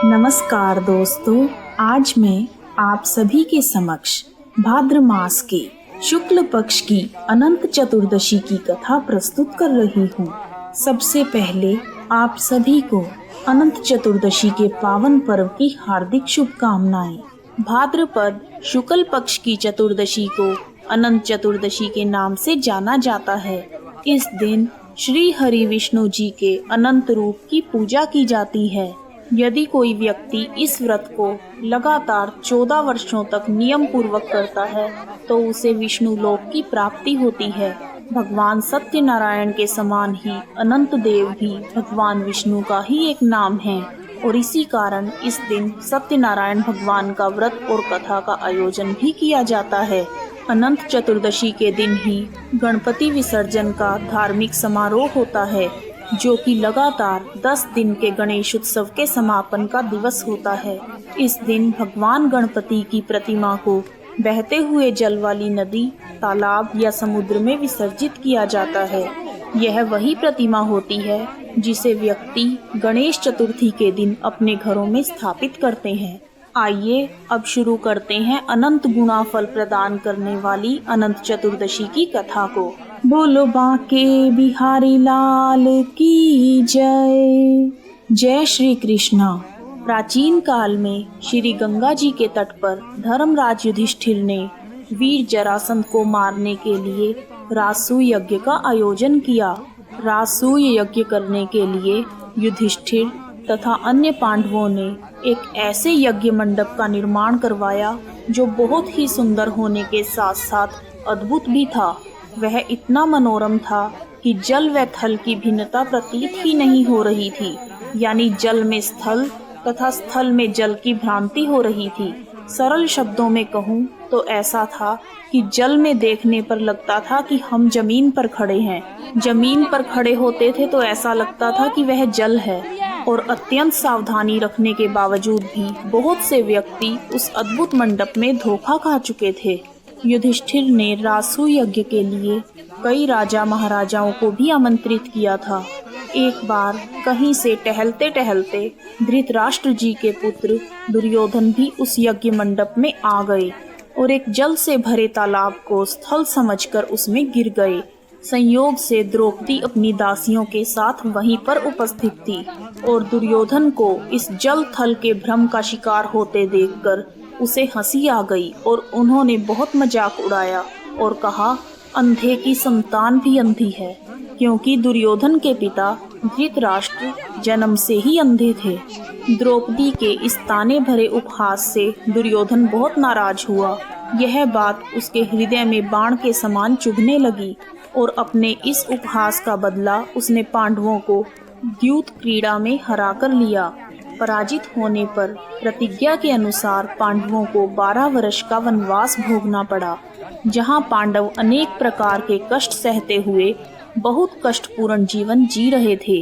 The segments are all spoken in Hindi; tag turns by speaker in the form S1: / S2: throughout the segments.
S1: नमस्कार दोस्तों, आज मैं आप सभी के समक्ष भाद्र मास के शुक्ल पक्ष की अनंत चतुर्दशी की कथा प्रस्तुत कर रही हूँ। सबसे पहले आप सभी को अनंत चतुर्दशी के पावन पर्व की हार्दिक शुभकामनाएं। भाद्रपद शुक्ल पक्ष की चतुर्दशी को अनंत चतुर्दशी के नाम से जाना जाता है। इस दिन श्री हरि विष्णु जी के अनंत रूप की पूजा की जाती है। यदि कोई व्यक्ति इस व्रत को लगातार 14 वर्षों तक नियम पूर्वक करता है तो उसे विष्णु लोक की प्राप्ति होती है। भगवान सत्यनारायण के समान ही अनंत देव भी भगवान विष्णु का ही एक नाम है और इसी कारण इस दिन सत्यनारायण भगवान का व्रत और कथा का आयोजन भी किया जाता है। अनंत चतुर्दशी के दिन ही गणपति विसर्जन का धार्मिक समारोह होता है, जो कि लगातार 10 दिन के गणेश उत्सव के समापन का दिवस होता है। इस दिन भगवान गणपति की प्रतिमा को बहते हुए जल वाली नदी, तालाब या समुद्र में विसर्जित किया जाता है। यह वही प्रतिमा होती है जिसे व्यक्ति गणेश चतुर्थी के दिन अपने घरों में स्थापित करते हैं। आइए अब शुरू करते हैं अनंत गुणा फल प्रदान करने वाली अनंत चतुर्दशी की कथा को। बोलो बांके बिहारी लाल की जय। जय श्री कृष्णा। प्राचीन काल में श्री गंगा जी के तट पर धर्मराज युधिष्ठिर ने वीर जरासंध को मारने के लिए रासू यज्ञ का आयोजन किया। रासू यज्ञ करने के लिए युधिष्ठिर तथा अन्य पांडवों ने एक ऐसे यज्ञ मंडप का निर्माण करवाया जो बहुत ही सुंदर होने के साथ साथ अद्भुत भी था। वह इतना मनोरम था कि जल व थल की भिन्नता प्रतीत ही नहीं हो रही थी, यानी जल में स्थल तथा स्थल में जल की भ्रांति हो रही थी। सरल शब्दों में कहूँ तो ऐसा था कि जल में देखने पर लगता था कि हम जमीन पर खड़े हैं, जमीन पर खड़े होते थे तो ऐसा लगता था कि वह जल है। और अत्यंत सावधानी रखने के बावजूद भी बहुत से व्यक्ति उस अद्भुत मंडप में धोखा खा चुके थे। युधिष्ठिर ने रासु यज्ञ के लिए कई राजा महाराजाओं को भी आमंत्रित किया था। एक बार कहीं से टहलते टहलते धृतराष्ट्र जी के पुत्र दुर्योधन भी उस यज्ञ मंडप में आ गए और एक जल से भरे तालाब को स्थल समझकर उसमें गिर गए। संयोग से द्रौपदी अपनी दासियों के साथ वहीं पर उपस्थित थी और दुर्योधन को इस जल थल के भ्रम का शिकार होते देखकर उसे हंसी आ गई और उन्होंने बहुत मजाक उड़ाया और कहा, अंधे की संतान भी अंधी है, क्योंकि दुर्योधन के पिता धृतराष्ट्र जन्म से ही अंधे थे। द्रौपदी के इस ताने भरे उपहास से दुर्योधन बहुत नाराज हुआ। यह बात उसके हृदय में बाण के समान चुभने लगी और अपने इस उपहास का बदला उसने पांडवों को द्यूत क्रीड़ा में हरा कर लिया। पराजित होने पर प्रतिज्ञा के अनुसार पांडवों को 12 वर्ष का वनवास भोगना पड़ा, जहां पांडव अनेक प्रकार के कष्ट सहते हुए बहुत कष्टपूर्ण जीवन जी रहे थे।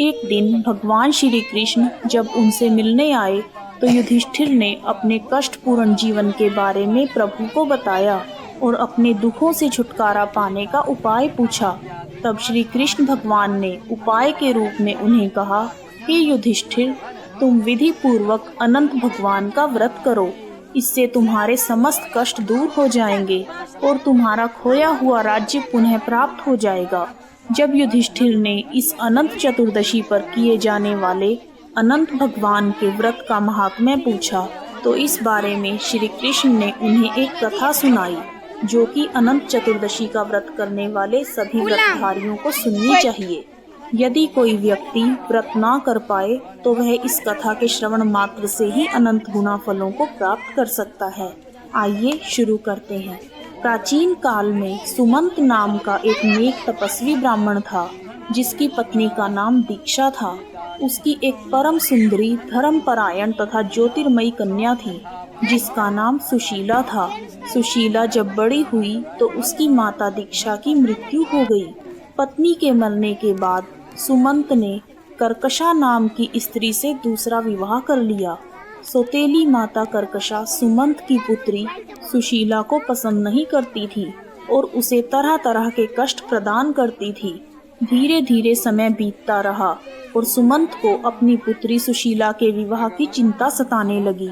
S1: एक दिन भगवान श्री कृष्ण जब उनसे मिलने आए तो युधिष्ठिर ने अपने कष्टपूर्ण जीवन के बारे में प्रभु को बताया और अपने दुखों से छुटकारा पाने का उपाय पूछा। तब श्री कृष्ण भगवान ने उपाय के रूप में उन्हें कहा, हे युधिष्ठिर, तुम विधि पूर्वक अनंत भगवान का व्रत करो, इससे तुम्हारे समस्त कष्ट दूर हो जाएंगे और तुम्हारा खोया हुआ राज्य पुनः प्राप्त हो जाएगा। जब युधिष्ठिर ने इस अनंत चतुर्दशी पर किए जाने वाले अनंत भगवान के व्रत का महात्म्य पूछा तो इस बारे में श्री कृष्ण ने उन्हें एक कथा सुनाई, जो कि अनंत चतुर्दशी का व्रत करने वाले सभी व्रतधारियों को सुननी चाहिए। यदि कोई व्यक्ति व्रत ना कर पाए तो वह इस कथा के श्रवण मात्र से ही अनंत गुना फलों को प्राप्त कर सकता है। आइए शुरू करते हैं। प्राचीन काल में सुमंत नाम का एक नेक तपस्वी ब्राह्मण था, जिसकी पत्नी का नाम दीक्षा था। उसकी एक परम सुंदरी, धर्मपरायण तथा ज्योतिर्मयी कन्या थी, जिसका नाम सुशीला था। सुशीला जब बड़ी हुई तो उसकी माता दीक्षा की मृत्यु हो गई। पत्नी के मरने के बाद सुमंत ने कर्कशा नाम की स्त्री से दूसरा विवाह कर लिया। सौतेली माता कर्कशा सुमंत की पुत्री सुशीला को पसंद नहीं करती थी और उसे तरह तरह के कष्ट प्रदान करती थी। धीरे धीरे समय बीतता रहा और सुमंत को अपनी पुत्री सुशीला के विवाह की चिंता सताने लगी।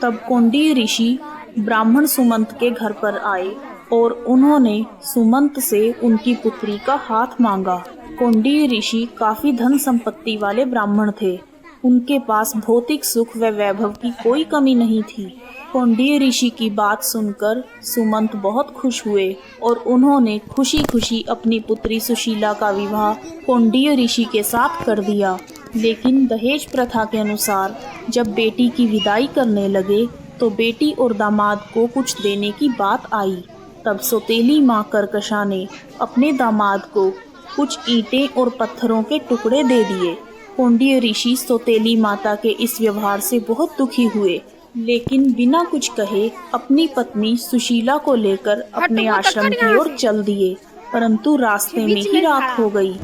S1: तब कौंडिन्य ऋषि ब्राह्मण सुमंत के घर पर आए और उन्होंने सुमंत से उनकी पुत्री का हाथ मांगा। कौंडिन्य ऋषि काफी धन संपत्ति वाले ब्राह्मण थे। उनके पास भौतिक सुख व वैभव की कोई कमी नहीं थी। कौंडिन्य ऋषि की बात सुनकर सुमंत बहुत खुश हुए और उन्होंने खुशी खुशी अपनी पुत्री सुशीला का विवाह कौंडिन्य ऋषि के साथ कर दिया। लेकिन दहेज प्रथा के अनुसार जब बेटी की विदाई करने लगे तो बेटी और दामाद को कुछ देने की बात आई। तब सौतेली माँ कर्कशा ने अपने दामाद को कुछ ईंटें और पत्थरों के टुकड़े दे दिए। कौंडिन्य ऋषि सौतेली माता के इस व्यवहार से बहुत दुखी हुए, लेकिन बिना कुछ कहे अपनी पत्नी सुशीला को लेकर अपने आश्रम की ओर चल दिए। परंतु रास्ते में ही रात हो गई,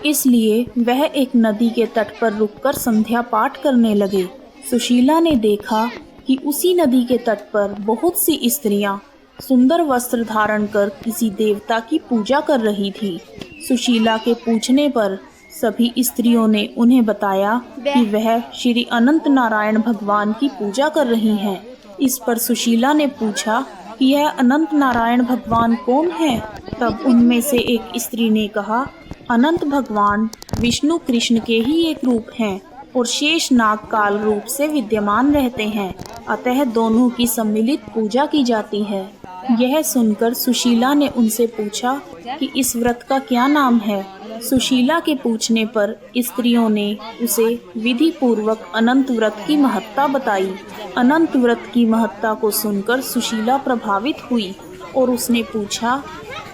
S1: इसलिए वह एक नदी के तट पर रुककर संध्या पाठ करने लगे। सुशीला ने देखा कि उसी नदी के तट पर बहुत सी स्त्रियां सुंदर वस्त्र धारण कर किसी देवता की पूजा कर रही थी। सुशीला के पूछने पर सभी स्त्रियों ने उन्हें बताया कि वह श्री अनंत नारायण भगवान की पूजा कर रही हैं। इस पर सुशीला ने पूछा कि यह अनंत नारायण भगवान कौन है? तब उनमें से एक स्त्री ने कहा, अनंत भगवान विष्णु कृष्ण के ही एक रूप हैं और शेष नाग काल रूप से विद्यमान रहते हैं, अतः दोनों की सम्मिलित पूजा की जाती है। यह सुनकर सुशीला ने उनसे पूछा कि इस व्रत का क्या नाम है? सुशीला के पूछने पर स्त्रियों ने उसे विधि पूर्वक अनंत व्रत की महत्ता बताई। अनंत व्रत की महत्ता को सुनकर सुशीला प्रभावित हुई और उसने पूछा,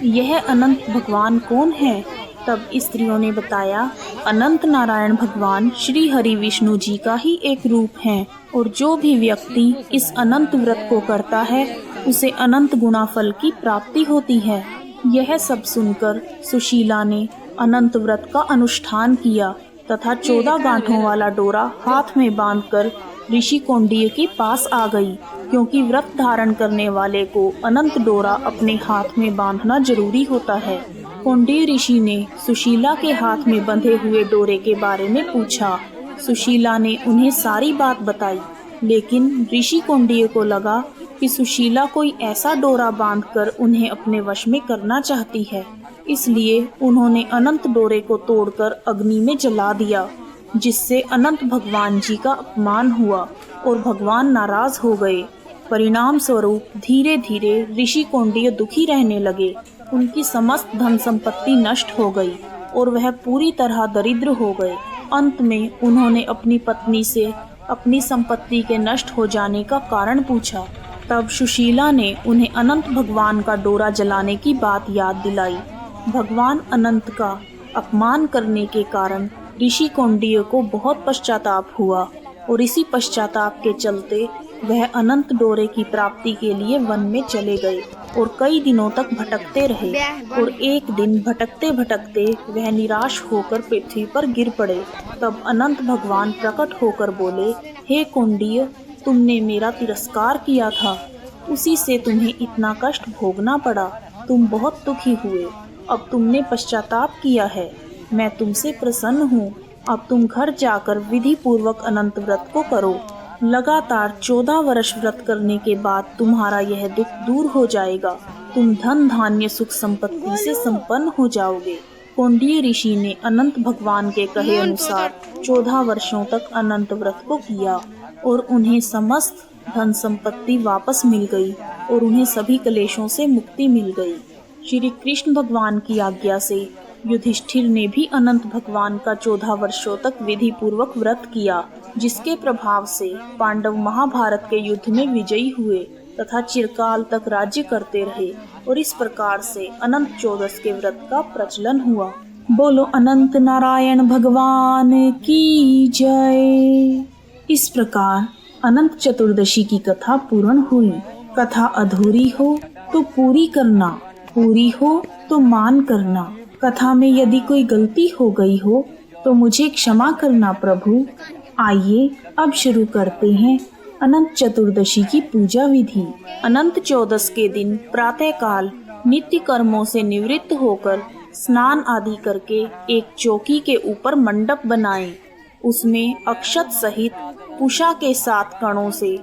S1: यह अनंत भगवान कौन है? तब स्त्रियों ने बताया, अनंत नारायण भगवान श्री हरि विष्णु जी का ही एक रूप है और जो भी व्यक्ति इस अनंत व्रत को करता है उसे अनंत गुना फल की प्राप्ति होती है। यह सब सुनकर सुशीला ने अनंत व्रत का अनुष्ठान किया तथा 14 गांठों वाला डोरा हाथ में बांधकर ऋषि कौंडिन्य के पास आ गई, क्योंकि व्रत धारण करने वाले को अनंत डोरा अपने हाथ में बांधना जरूरी होता है। कौंडिन्य ऋषि ने सुशीला के हाथ में बंधे हुए डोरे के बारे में पूछा। सुशीला ने उन्हें सारी बात बताई, लेकिन ऋषि कौंडिन्य को लगा कि सुशीला कोई ऐसा डोरा बांधकर उन्हें अपने वश में करना चाहती है, इसलिए उन्होंने अनंत डोरे को तोड़कर अग्नि में जला दिया, जिससे अनंत भगवान जी का अपमान हुआ और भगवान नाराज हो गए। परिणाम स्वरूप धीरे धीरे ऋषि कौंडिन्य दुखी रहने लगे। उनकी समस्त धन संपत्ति नष्ट हो गई और वह पूरी तरह दरिद्र हो गए। अंत में उन्होंने अपनी पत्नी से अपनी संपत्ति के नष्ट हो जाने का कारण पूछा। तब सुशीला ने उन्हें अनंत भगवान का डोरा जलाने की बात याद दिलाई। भगवान अनंत का अपमान करने के कारण ऋषि कौंडिन्य को बहुत पश्चाताप हुआ और इसी पश्चाताप के चलते वह अनंत डोरे की प्राप्ति के लिए वन में चले गए और कई दिनों तक भटकते रहे। और एक दिन भटकते भटकते वह निराश होकर पृथ्वी पर गिर पड़े। तब अनंत भगवान प्रकट होकर बोले, हे कौंडिन्य, तुमने मेरा तिरस्कार किया था, उसी से तुम्हें इतना कष्ट भोगना पड़ा। तुम बहुत दुखी हुए, अब तुमने पश्चाताप किया है, मैं तुमसे प्रसन्न हूँ। अब तुम घर जाकर विधि पूर्वक अनंत व्रत को करो। लगातार 14 वर्ष व्रत करने के बाद तुम्हारा यह दुख दूर हो जाएगा। तुम धन धान्य सुख संपत्ति से संपन्न हो जाओगे। कौंडिन्य ऋषि ने अनंत भगवान के कहे अनुसार 14 वर्षों तक अनंत व्रत को किया और उन्हें समस्त धन संपत्ति वापस मिल गई और उन्हें सभी क्लेशों से मुक्ति मिल गई। श्री कृष्ण भगवान की आज्ञा से युधिष्ठिर ने भी अनंत भगवान का 14 वर्षों तक विधि पूर्वक व्रत किया, जिसके प्रभाव से पांडव महाभारत के युद्ध में विजयी हुए तथा चिरकाल तक राज्य करते रहे और इस प्रकार से अनंत चौदस के व्रत का प्रचलन हुआ। बोलो अनंत नारायण भगवान की जय। इस प्रकार अनंत चतुर्दशी की कथा पूर्ण हुई। कथा अधूरी हो तो पूरी करना, पूरी हो तो मान करना। कथा में यदि कोई गलती हो गई हो तो मुझे क्षमा करना प्रभु। आइए अब शुरू करते हैं अनंत चतुर्दशी की पूजा विधि। अनंत चौदस के दिन प्रातः काल नित्य कर्मों से निवृत्त होकर स्नान आदि करके एक चौकी के ऊपर मंडप बनाएं। उसमें अक्षत सहित कुशा के 7 कणों से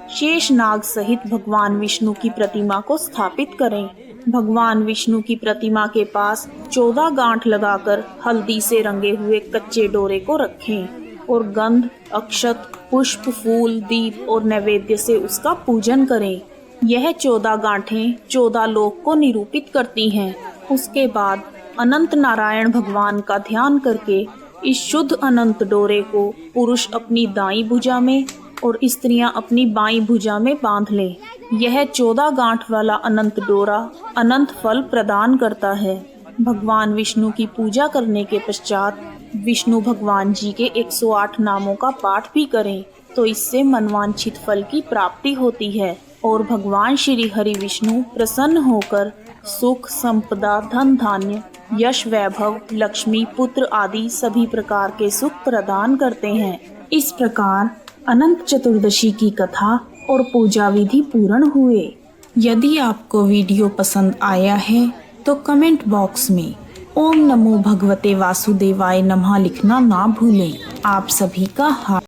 S1: शेषनाग सहित भगवान विष्णु की प्रतिमा को स्थापित करें। भगवान विष्णु की प्रतिमा के पास 14 गांठ लगाकर हल्दी से रंगे हुए कच्चे डोरे को रखें और गंध, अक्षत, पुष्प, फूल, दीप और नैवेद्य से उसका पूजन करें। यह 14 गांठें 14 लोक को निरूपित करती हैं। उसके बाद अनंत नारायण भगवान का ध्यान करके इस शुद्ध अनंत डोरे को पुरुष अपनी दाईं भुजा में और स्त्रियां अपनी बाईं भुजा में बांध लें। यह 14 गांठ वाला अनंत डोरा अनंत फल प्रदान करता है। भगवान विष्णु की पूजा करने के पश्चात विष्णु भगवान जी के 108 नामों का पाठ भी करें तो इससे मनवांछित फल की प्राप्ति होती है और भगवान श्री हरि विष्णु प्रसन्न होकर सुख, संपदा, धन धान्य, यश, वैभव, लक्ष्मी, पुत्र आदि सभी प्रकार के सुख प्रदान करते हैं। इस प्रकार अनंत चतुर्दशी की कथा और पूजा विधि पूर्ण हुए। यदि आपको वीडियो पसंद आया है तो कमेंट बॉक्स में ओम नमो भगवते वासुदेवाय नमः लिखना ना भूलें। आप सभी का